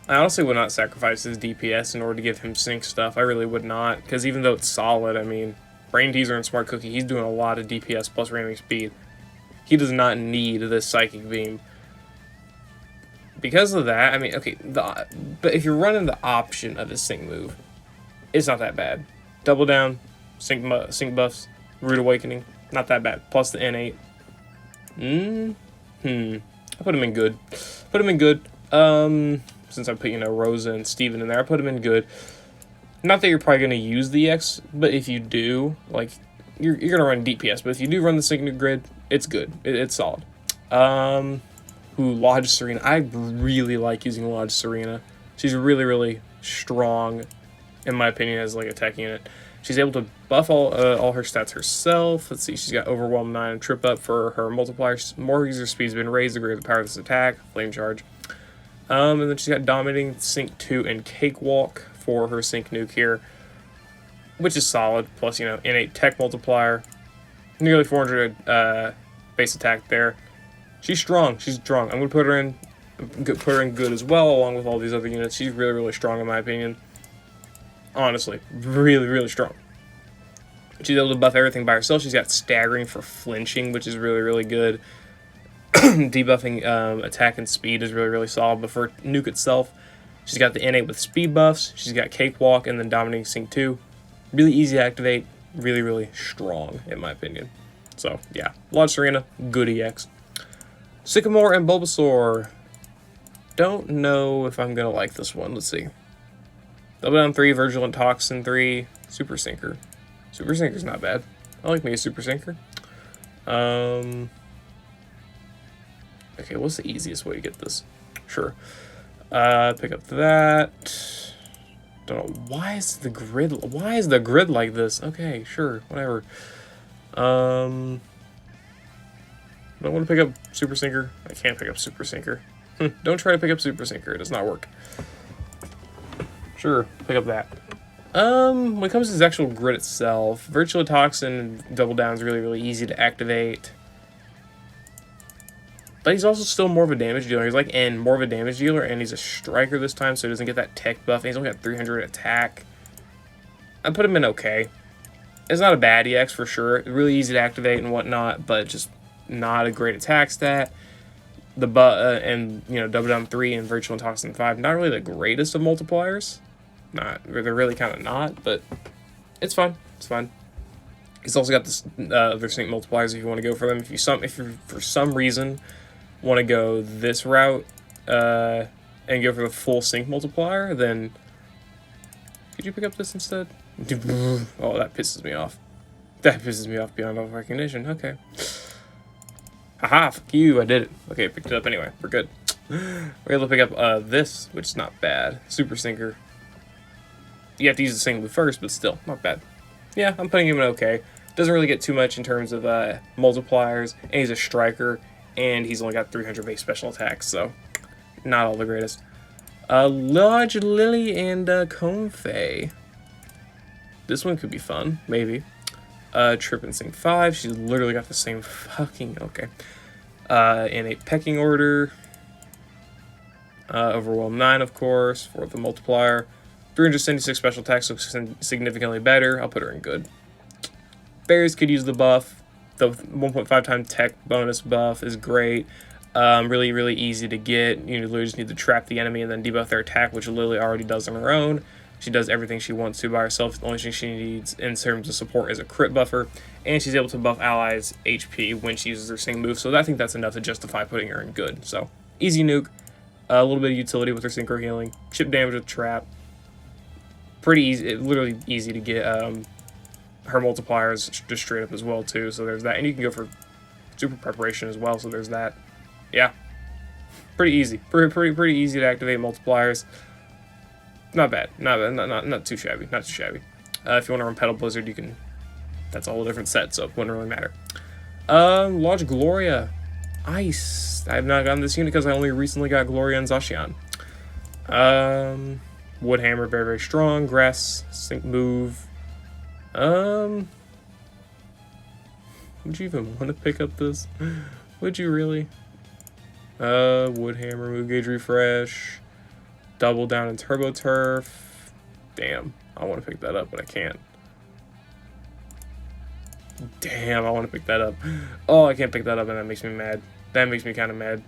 I honestly would not sacrifice his DPS in order to give him sync stuff. I really would not, because even though it's solid, I mean, Brain Teaser and Smart Cookie, he's doing a lot of DPS plus ramming speed. He does not need this Psychic Beam. Because of that, I mean, okay, but if you're running the option of his sync move, it's not that bad. Double Down, sync buffs, Rude Awakening, not that bad. Plus the N8. I put him in good. Since I put, you know, Rosa and Steven in there, I put him in good. Not that you're probably going to use the X, but if you do, like, you're going to run DPS, but if you do run the sync grid, it's good. It's solid. Lodge Serena. I really like using Lodge Serena. She's really, really strong, in my opinion, as like a tech unit. She's able to buff all her stats herself. Let's see, she's got Overwhelm 9 and Trip Up for her multipliers. More user speed's been raised, the greater the power of this attack. Flame Charge. And then she's got Dominating, Sync 2, and Cakewalk for her Sync Nuke here, which is solid. Plus, you know, innate Tech Multiplier. Nearly 400 base attack there. She's strong. I'm going to put her in good as well, along with all these other units. She's really, really strong in my opinion. honestly. Really, really strong. She's able to buff everything by herself. She's got staggering for flinching, which is really, really good. Debuffing attack and speed is really, really solid. But for Nuke itself, she's got the innate with speed buffs. She's got Cakewalk and then Dominating Sync 2. Really easy to activate. Really, really strong, in my opinion. So, yeah. Launch Serena, good EX. Sycamore and Bulbasaur. Don't know if I'm going to like this one. Let's see. Double Down 3, Vigilant Toxin 3, Super Sinker. Super Sinker's not bad. I like me a Super Sinker. Okay, what's the easiest way to get this? Sure. Pick up that. Don't know. Why is the grid like this? Okay, sure. Whatever. Don't want to pick up Super Sinker. I can't pick up Super Sinker. Don't try to pick up Super Sinker. It does not work. Sure, pick up that. When it comes to his actual grid itself, Virtual Toxin and Double Down is really, really easy to activate. But he's also still more of a damage dealer. He's like more of a damage dealer, and he's a striker this time, so he doesn't get that tech buff. And he's only got 300 attack. I put him in okay. It's not a bad EX for sure. Really easy to activate and whatnot, but just not a great attack stat. And Double Down 3 and Virtual Toxin 5, not really the greatest of multipliers. They're really kind of not, but it's fine. It's fine. He's also got this other sync multipliers if you want to go for them. If you for some reason want to go this route and go for the full sync multiplier, then could you pick up this instead? Oh, that pisses me off. That pisses me off beyond all recognition. Okay. Haha, fuck you, I did it. Okay, picked it up anyway. We're good. We're able to pick up this, which is not bad. Super Sinker. You have to use the same move first, but still, not bad. Yeah, I'm putting him in okay. Doesn't really get too much in terms of multipliers, and he's a striker, and he's only got 300 base special attacks, so not all the greatest. Lodge Lily and Comfey. This one could be fun, maybe. Trip and Sync 5, she's literally got the same fucking, okay. In a pecking order. Overwhelm 9, of course, for the multiplier. 376 special attacks, looks significantly better. I'll put her in good. Berries could use the buff. The 1.5 time tech bonus buff is great. Really, really easy to get. You literally just need to trap the enemy and then debuff their attack, which Lily already does on her own. She does everything she wants to by herself. The only thing she needs in terms of support is a crit buffer. And she's able to buff allies' HP when she uses her sing move. So I think that's enough to justify putting her in good. So, easy nuke. A little bit of utility with her synchro healing. Chip damage with trap. Pretty easy, literally easy to get her multipliers just straight up as well too. So there's that, and you can go for super preparation as well. So there's that. Yeah, pretty easy, pretty easy to activate multipliers. Not bad, not too shabby, not too shabby. If you want to run Petal Blizzard, you can. That's a whole different set, so it wouldn't really matter. Lodge Gloria, Ice. I have not gotten this unit because I only recently got Gloria and Zacian. Woodhammer, very, very strong. Grass, sync move. Would you even want to pick up this? Would you really? Woodhammer, move gauge refresh. Double down and turbo turf. Damn, I want to pick that up, but I can't. Damn, I want to pick that up. Oh, I can't pick that up, and that makes me mad. That makes me kind of mad.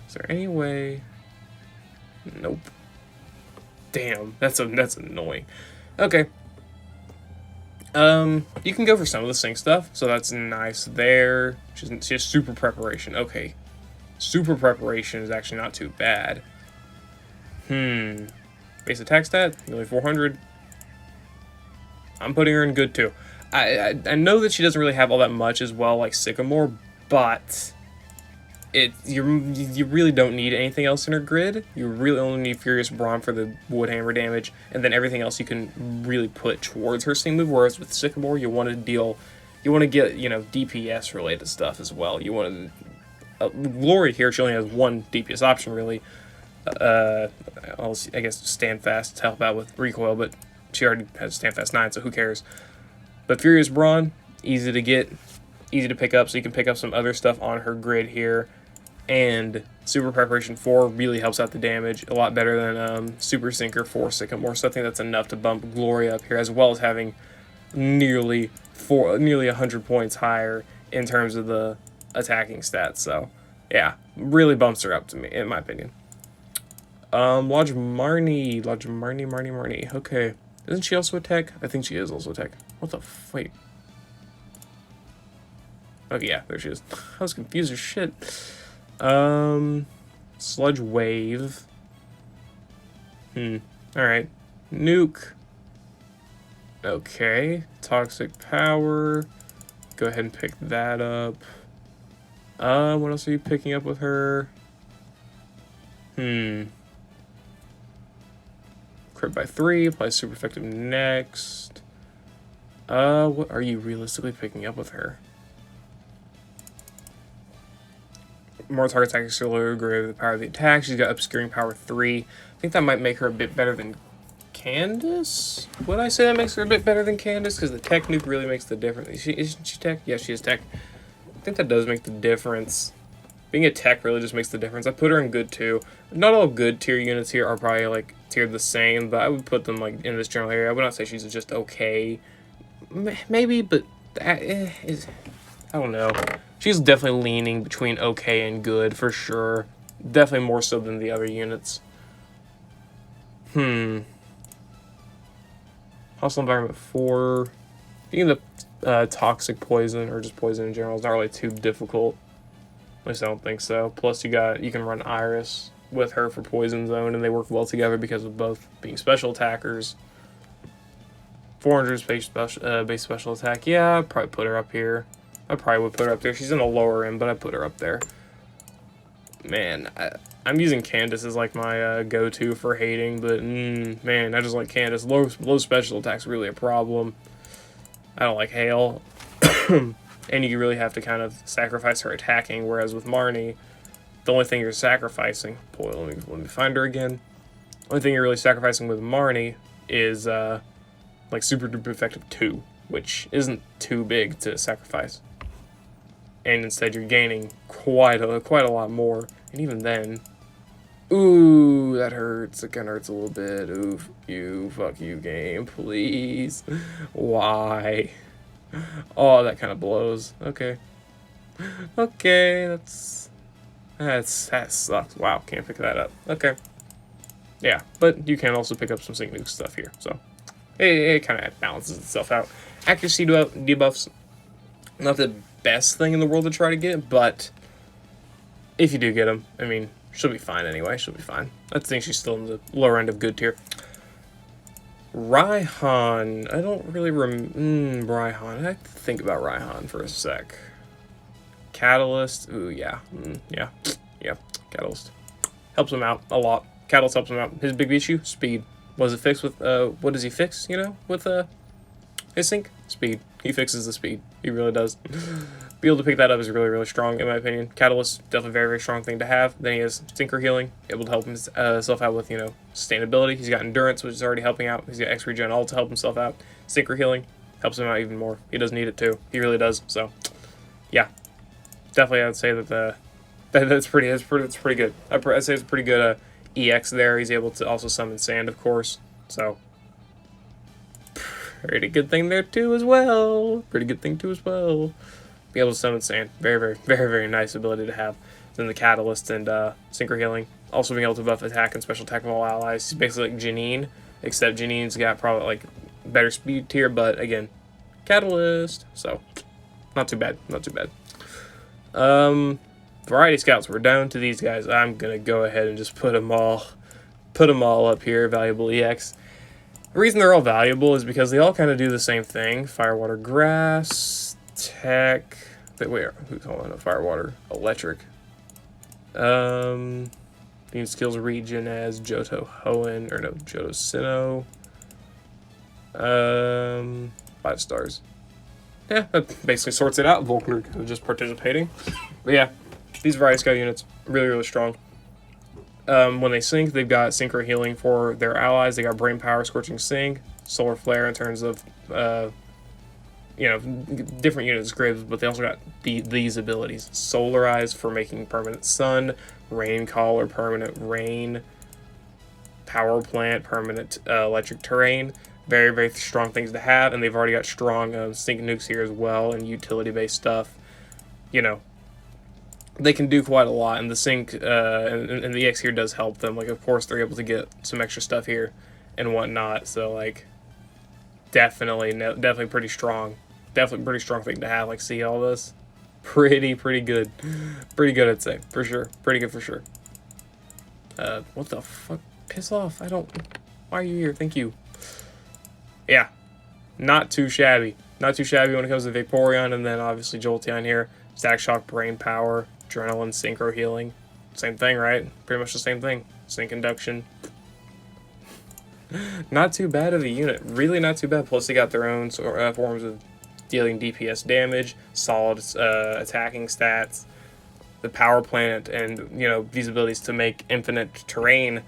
Is there any way? Nope. Damn, that's annoying. Okay. You can go for some of the sync stuff, so that's nice there. She has super preparation. Okay. Super preparation is actually not too bad. Base attack stat, nearly 400. I'm putting her in good too. I know that she doesn't really have all that much as well, like Sycamore, but you really don't need anything else in her grid. You really only need Furious Brawn for the Woodhammer damage, and then everything else you can really put towards her sing move. Whereas with Sycamore, you want to get DPS related stuff as well. You want to Glory here. She only has one DPS option really. I guess Stand Fast to help out with recoil, but she already has Stand Fast 9, so who cares? But Furious Brawn, easy to get, easy to pick up, so you can pick up some other stuff on her grid here. And Super Preparation 4 really helps out the damage a lot better than Super Sinker 4 Sycamore, so I think that's enough to bump Gloria up here, as well as having nearly 100 points higher in terms of the attacking stats. So yeah, really bumps her up to me, in my opinion. Lodge Marnie. Okay, isn't she also a tech? I think she is also a tech. What the wait? Oh yeah, there she is. I was confused as shit. Sludge Wave. Alright. Nuke. Okay. Toxic Power. Go ahead and pick that up. What else are you picking up with her? Crit by 3. Apply super effective next. What are you realistically picking up with her? More target attack accelerator, greater the power of the attack. She's got obscuring power 3. I think that might make her a bit better than Candace. Would I say that makes her a bit better than Candace? Because the tech nuke really makes the difference. Isn't she tech? Yeah, she is tech. I think that does make the difference. Being a tech really just makes the difference. I put her in good too. Not all good tier units here are probably like tiered the same, but I would put them like in this general area. I would not say she's just okay. Maybe, but that is, I don't know. She's definitely leaning between okay and good for sure. Definitely more so than the other units. Hostile Environment 4. Being the toxic poison or just poison in general is not really too difficult. At least I don't think so. Plus you can run Iris with her for Poison Zone, and they work well together because of both being special attackers. 400 base special attack. Yeah, I'd probably put her up here. I probably would put her up there. She's in the lower end, but I put her up there. Man, I'm using Candace as like my go-to for hating, but man, I just like Candace. Low special attack's really a problem. I don't like Hail. And you really have to kind of sacrifice her attacking, whereas with Marnie, the only thing you're sacrificing... Boy, let me find her again. The only thing you're really sacrificing with Marnie is like super duper effective 2, which isn't too big to sacrifice. And instead you're gaining quite a lot more. And even then, ooh, that hurts. It kind of hurts a little bit. Oof, fuck you, game, please. Why? Oh, that kind of blows. Okay. Okay, that sucks. Wow, can't pick that up. Okay. Yeah, but you can also pick up some Sync Nuke stuff here, so it kind of balances itself out. Accuracy debuffs, not the best thing in the world to try to get, but if you do get them, I mean, she'll be fine anyway. She'll be fine. I think she's still in the lower end of good tier. Raihan. I don't really Raihan. I have to think about Raihan for a sec. Catalyst. Ooh, yeah. Yeah. Catalyst. Helps him out a lot. Catalyst helps him out. His big issue? Speed. Was it fixed with, what does he fix, with, his sync? Speed. He fixes the speed. He really does. Be able to pick that up is really, really strong, in my opinion. Catalyst, definitely a very, very strong thing to have. Then he has Synchro Healing, able to help himself out with, sustainability. He's got Endurance, which is already helping out. He's got X-Regen all to help himself out. Synchro Healing helps him out even more. He does need it too. He really does. So, yeah. Definitely, I would say that that's pretty good. I'd say it's pretty good EX there. He's able to also summon Sand, of course. So, pretty good thing there too as well. Be able to summon Sand. Very, very, very, very nice ability to have. Then the Catalyst and Synchro Healing. Also being able to buff attack and special attack of all allies. He's basically like Janine, except Janine's got probably like better speed tier, but again, Catalyst. So, not too bad. Variety Scouts, we're down to these guys. I'm gonna go ahead and just put them all up here. Valuable EX. The reason they're all valuable is because they all kind of do the same thing. Fire, Water, Grass, Tech. Wait, who's calling it? Fire, Water, Electric. Beam Skills Region as Johto Hoenn, or no, Johto Sinnoh. 5 stars. Yeah, that basically sorts it out. Volkner just participating. But yeah, these Variety Scout units, really, really strong. When they sync, they've got Synchro Healing for their allies. They got Brain Power, Scorching Sing, Solar Flare in terms of you know, different units great, but they also got these abilities. Solarize for making permanent sun, Rain Caller, permanent rain, Power Plant, permanent electric terrain. Very, very strong things to have, and they've already got strong sync nukes here as well, and utility-based stuff. You know, they can do quite a lot, and the sync and the EX here does help them. Like, of course, they're able to get some extra stuff here and whatnot, so, like, definitely pretty strong. Definitely pretty strong thing to have. Like, see all this? Pretty good. Pretty good, I'd say, for sure. Pretty good for sure. What the fuck? Piss off. Why are you here? Thank you. Yeah, not too shabby. Not too shabby when it comes to Vaporeon, and then obviously Jolteon here. Static Shock, Brain Power, Adrenaline, Synchro Healing. Same thing, right? Pretty much the same thing. Sync Induction. Not too bad of a unit. Really not too bad. Plus they got their own forms of dealing DPS damage, solid attacking stats, the Power Plant, and, you know, these abilities to make infinite terrain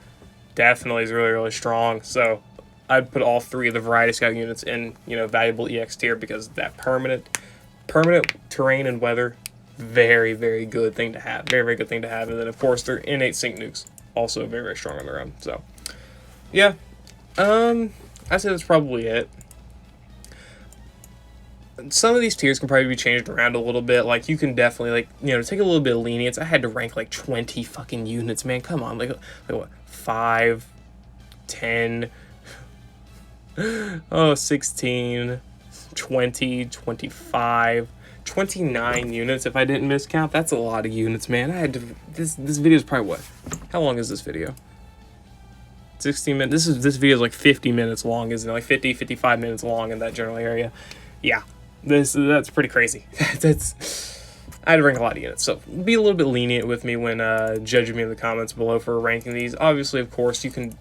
definitely is really, really strong. So I'd put all three of the Variety Scout units in, you know, valuable EX tier, because that permanent terrain and weather, very, very good thing to have. Very, very good thing to have. And then, of course, their innate sync nukes, also very, very strong on their own. So, yeah. I'd say that's probably it. Some of these tiers can probably be changed around a little bit. Like, you can definitely, like, you know, take a little bit of lenience. I had to rank, like, 20 fucking units, man. Come on. Like what? 5, 10... 16, 20, 25, 29 units if I didn't miscount. That's a lot of units, man. I had to, this video is probably what? How long is this video? 16 minutes. This video is like 50 minutes long, isn't it? Like 50, 55 minutes long in that general area. Yeah. That's pretty crazy. I had to rank a lot of units, so be a little bit lenient with me when judging me in the comments below for ranking these. Obviously, of course, you can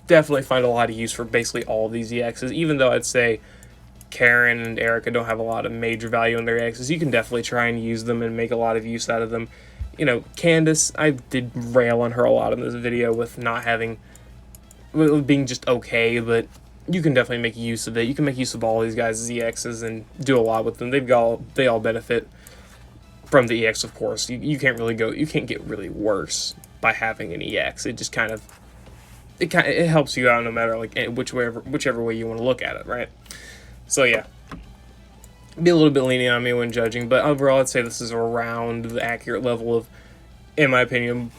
definitely find a lot of use for basically all of these EXs, even though I'd say Karen and Erica don't have a lot of major value in their EXs. You can definitely try and use them and make a lot of use out of them. You know, Candace, I did rail on her a lot in this video with not having, with being just okay, but you can definitely make use of it. You can make use of all these guys' EXs and do a lot with them. They all benefit from the EX, of course. You can't get really worse by having an EX. It just kind of, it helps you out no matter, like, whichever way you want to look at it, right? So yeah, be a little bit lenient on me when judging, but overall I'd say this is around the accurate level of, in my opinion,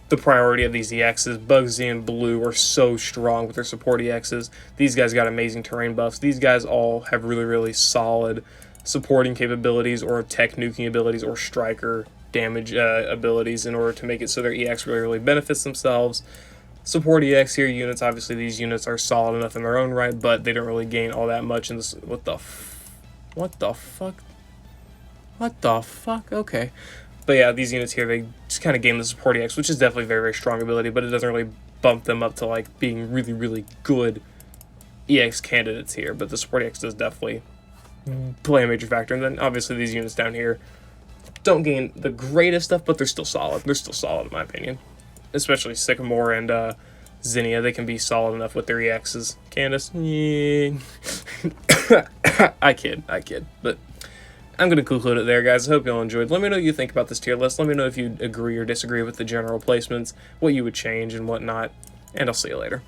the priority of these EXs. Bugsy and Blue are so strong with their support EXs. These guys got amazing terrain buffs. These guys all have really, really solid supporting capabilities or tech nuking abilities or striker damage abilities in order to make it so their EX really, really benefits themselves. Support EX here units, obviously these units are solid enough in their own right, but they don't really gain all that much in this. What the fuck? Okay. But yeah, these units here, they just kind of gain the support EX, which is definitely very, very strong ability, but it doesn't really bump them up to, like, being really, really good EX candidates here. But the support EX does definitely play a major factor. And then obviously these units down here don't gain the greatest stuff, but they're still solid. They're still solid in my opinion. Especially Sycamore and Zinnia, they can be solid enough with their EXs. Candace, yeah. I kid. But I'm going to conclude it there, guys. I hope you all enjoyed. Let me know what you think about this tier list. Let me know if you agree or disagree with the general placements, what you would change and whatnot. And I'll see you later.